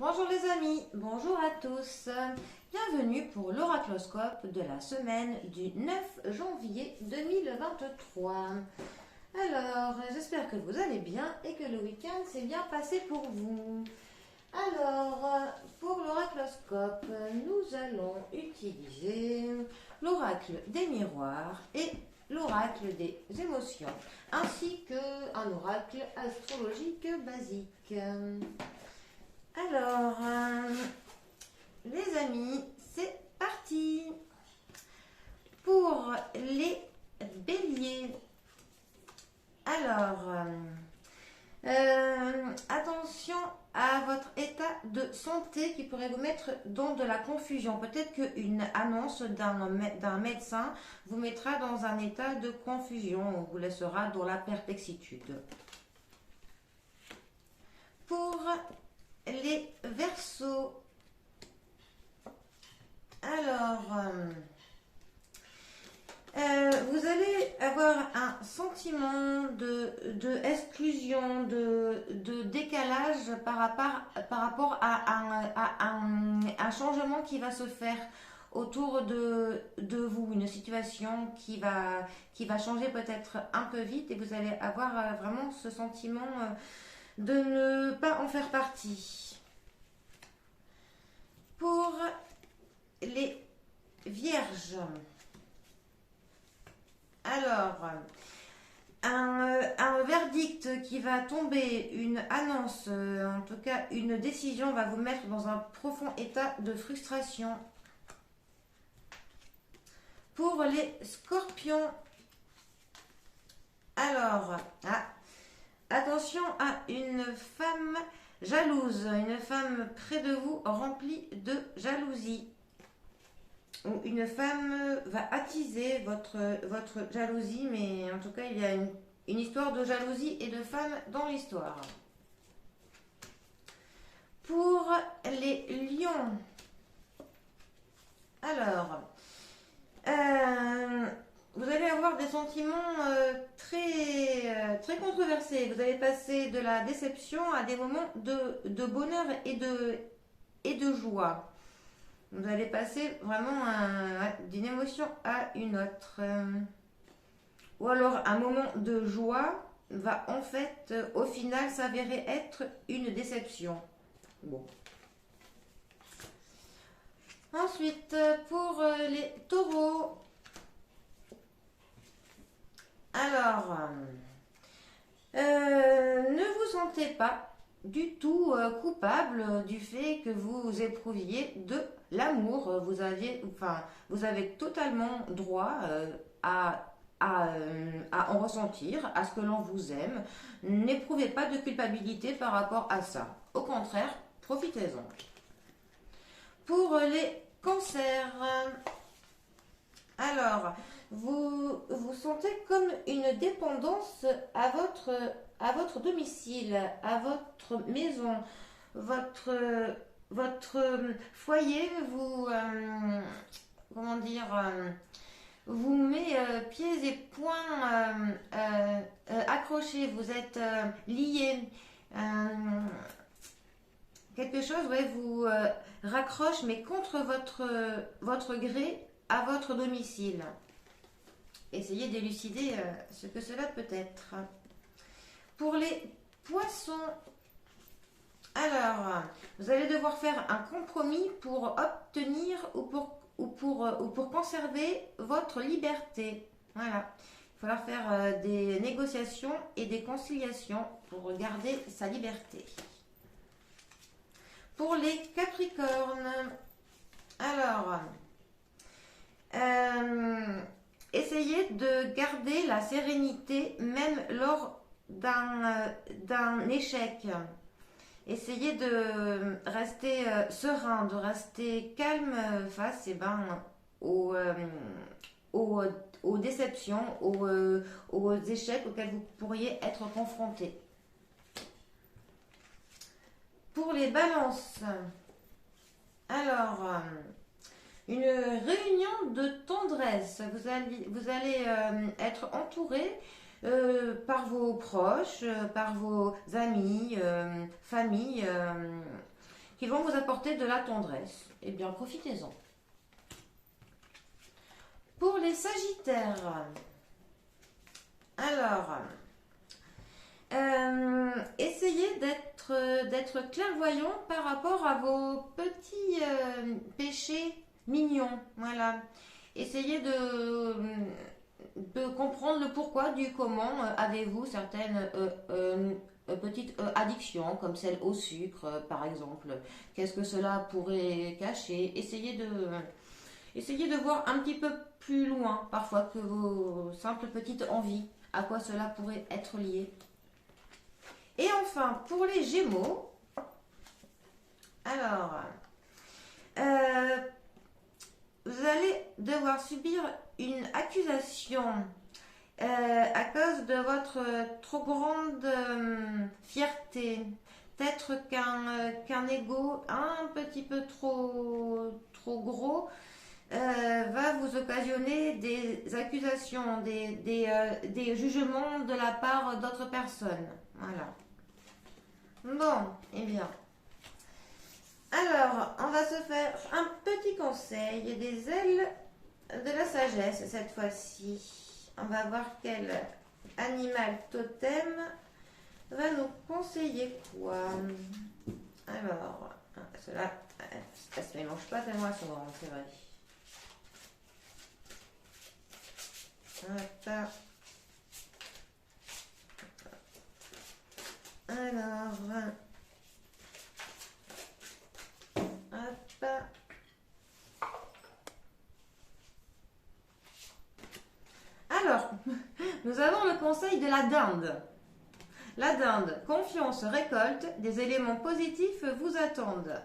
Bonjour les amis, bonjour à tous. Bienvenue pour l'oracloscope de la semaine du 9 janvier 2023. Alors, j'espère que vous allez bien et que le week-end s'est bien passé pour vous. Alors, pour l'oracloscope, nous allons utiliser l'oracle des miroirs et l'oracle des émotions, ainsi qu'un oracle astrologique basique. Alors, les amis, c'est parti pour les béliers. Alors, attention à votre état de santé qui pourrait vous mettre dans de la confusion. Peut-être qu'une annonce d'un médecin vous mettra dans un état de confusion, vous laissera dans la perplexitude. Pour les Verseaux, alors, vous allez avoir un sentiment de exclusion, de décalage par rapport à un changement qui va se faire autour de vous, une situation qui va changer peut-être un peu vite et vous allez avoir vraiment ce sentiment de ne pas en faire partie. Pour les Vierges, alors, un verdict qui va tomber, une annonce, en tout cas une décision va vous mettre dans un profond état de frustration. Pour les Scorpions, alors, attention à une femme jalouse, une femme près de vous remplie de jalousie. Ou une femme va attiser votre jalousie, mais en tout cas, il y a une histoire de jalousie et de femme dans l'histoire. Pour les lions, alors, vous allez avoir des sentiments très controversés. Vous allez passer de la déception à des moments de bonheur et de joie. Vous allez passer vraiment d'une émotion à une autre. Ou alors un moment de joie va en fait au final s'avérer être une déception. Bon. Ensuite, pour les taureaux. Alors, ne vous sentez pas du tout coupable du fait que vous éprouviez de l'amour. Vous avez totalement droit à en ressentir, à ce que l'on vous aime. N'éprouvez pas de culpabilité par rapport à ça. Au contraire, profitez-en. Pour les cancers, alors, vous sentez comme une dépendance à votre domicile, à votre maison, votre foyer comment dire, vous met pieds et poings accrochés, vous êtes liés. Quelque chose vous raccroche, mais contre votre gré à votre domicile. Essayez d'élucider ce que cela peut être. Pour les poissons, alors, vous allez devoir faire un compromis pour obtenir ou pour conserver votre liberté. Voilà. Il va falloir faire des négociations et des conciliations pour garder sa liberté. Pour les Capricornes, alors, essayez de garder la sérénité même lors d'un échec. Essayez de rester serein, de rester calme face aux déceptions, aux échecs auxquels vous pourriez être confronté. Pour les balances, alors, une réunion de tendresse. Vous allez être entouré par vos proches, par vos amis, famille, qui vont vous apporter de la tendresse. Eh bien, profitez-en. Pour les Sagittaires, alors, essayez d'être clairvoyant par rapport à vos petits péchés mignons. Voilà. Essayez de comprendre le pourquoi du comment avez-vous certaines petites addictions, comme celle au sucre, par exemple. Qu'est-ce que cela pourrait cacher? Essayez de voir un petit peu plus loin, parfois, que vos simples petites envies, à quoi cela pourrait être lié. Et enfin, pour les Gémeaux, alors, vous allez devoir subir une accusation à cause de votre trop grande fierté. Peut-être qu'un ego un petit peu trop gros va vous occasionner des accusations, des jugements de la part d'autres personnes. Voilà. Bon, eh bien. Alors, on va se faire un petit conseil des ailes de la sagesse cette fois-ci. On va voir quel animal totem va nous conseiller quoi. Alors, cela, ça se mélange pas tellement à son grand, c'est vrai. Hop. Alors, hop. Alors, nous avons le conseil de la dinde. La dinde, confiance, récolte, des éléments positifs vous attendent.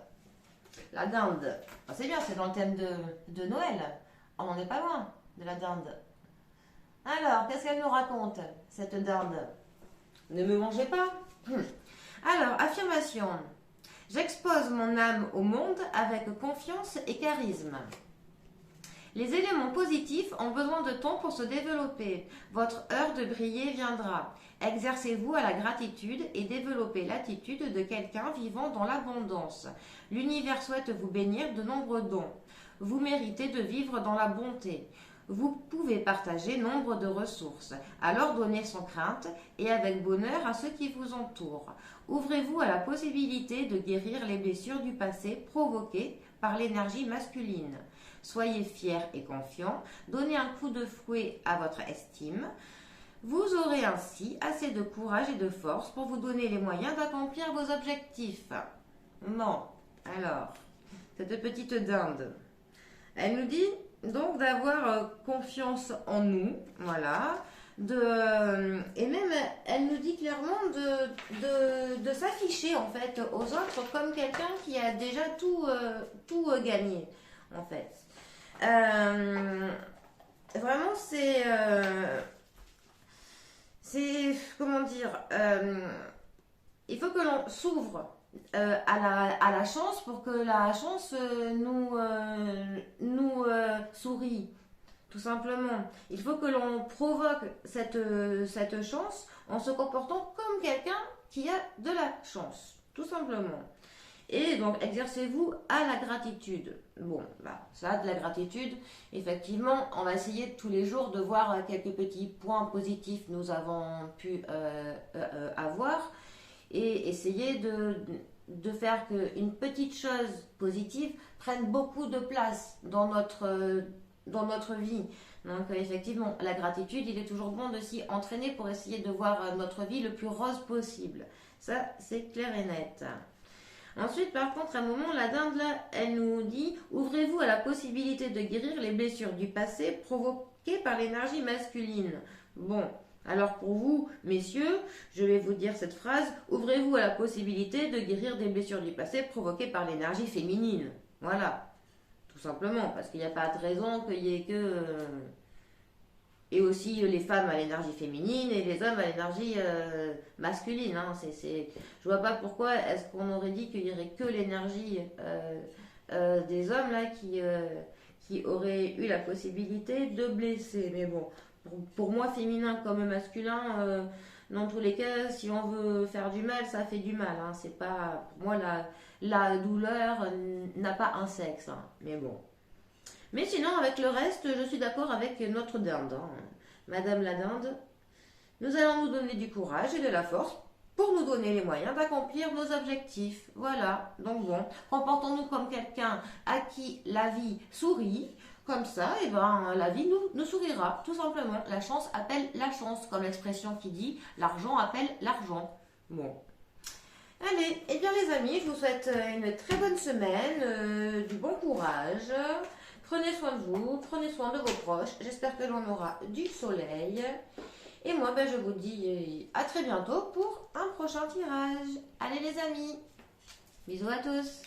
La dinde, c'est bien, c'est dans le thème de Noël. On n'en est pas loin de la dinde. Alors, qu'est-ce qu'elle nous raconte, cette dinde? Ne me mangez pas. Alors, affirmation. J'expose mon âme au monde avec confiance et charisme. Les éléments positifs ont besoin de temps pour se développer. Votre heure de briller viendra. Exercez-vous à la gratitude et développez l'attitude de quelqu'un vivant dans l'abondance. L'univers souhaite vous bénir de nombreux dons. Vous méritez de vivre dans la bonté. Vous pouvez partager nombre de ressources. Alors donnez sans crainte et avec bonheur à ceux qui vous entourent. Ouvrez-vous à la possibilité de guérir les blessures du passé provoquées par l'énergie masculine. Soyez fiers et confiants. Donnez un coup de fouet à votre estime. Vous aurez ainsi assez de courage et de force pour vous donner les moyens d'accomplir vos objectifs. Bon, alors, cette petite dinde, elle nous dit donc d'avoir confiance en nous, voilà, et même elle nous dit clairement de s'afficher en fait aux autres comme quelqu'un qui a déjà tout gagné en fait. Vraiment c'est comment dire, il faut que l'on s'ouvre à la chance pour que la chance nous sourit, tout simplement. Il faut que l'on provoque cette chance en se comportant comme quelqu'un qui a de la chance, tout simplement. Et donc, exercez-vous à la gratitude. Bon, bah, ça, de la gratitude, effectivement, on va essayer tous les jours de voir quelques petits points positifs que nous avons pu avoir et essayer de faire qu'une petite chose positive prenne beaucoup de place dans notre vie. Donc, effectivement, la gratitude, il est toujours bon de s'y entraîner pour essayer de voir notre vie le plus rose possible. Ça, c'est clair et net. Ensuite, par contre, à un moment, la dinde, là, elle nous dit « Ouvrez-vous à la possibilité de guérir les blessures du passé provoquées par l'énergie masculine. » Bon, alors pour vous, messieurs, je vais vous dire cette phrase « Ouvrez-vous à la possibilité de guérir des blessures du passé provoquées par l'énergie féminine. » Voilà, tout simplement, parce qu'il n'y a pas de raison qu'il y ait que... Et aussi les femmes à l'énergie féminine et les hommes à l'énergie masculine. Hein. Je vois pas pourquoi est-ce qu'on aurait dit qu'il y aurait que l'énergie des hommes là qui auraient eu la possibilité de blesser. Mais bon, pour moi, féminin comme masculin, Dans tous les cas, si on veut faire du mal, ça fait du mal. Hein. C'est pas, pour moi, la douleur n'a pas un sexe. Hein. Mais bon. Mais sinon, avec le reste, je suis d'accord avec notre dinde. Hein. Madame la dinde, nous allons nous donner du courage et de la force pour nous donner les moyens d'accomplir nos objectifs. Voilà. Donc bon, comportons-nous comme quelqu'un à qui la vie sourit. Comme ça, et ben, la vie nous sourira, tout simplement. La chance appelle la chance, comme l'expression qui dit l'argent appelle l'argent. Bon. Allez, et bien les amis, je vous souhaite une très bonne semaine, du bon courage. Prenez soin de vous, prenez soin de vos proches. J'espère que l'on aura du soleil. Et moi, ben, je vous dis à très bientôt pour un prochain tirage. Allez les amis, bisous à tous.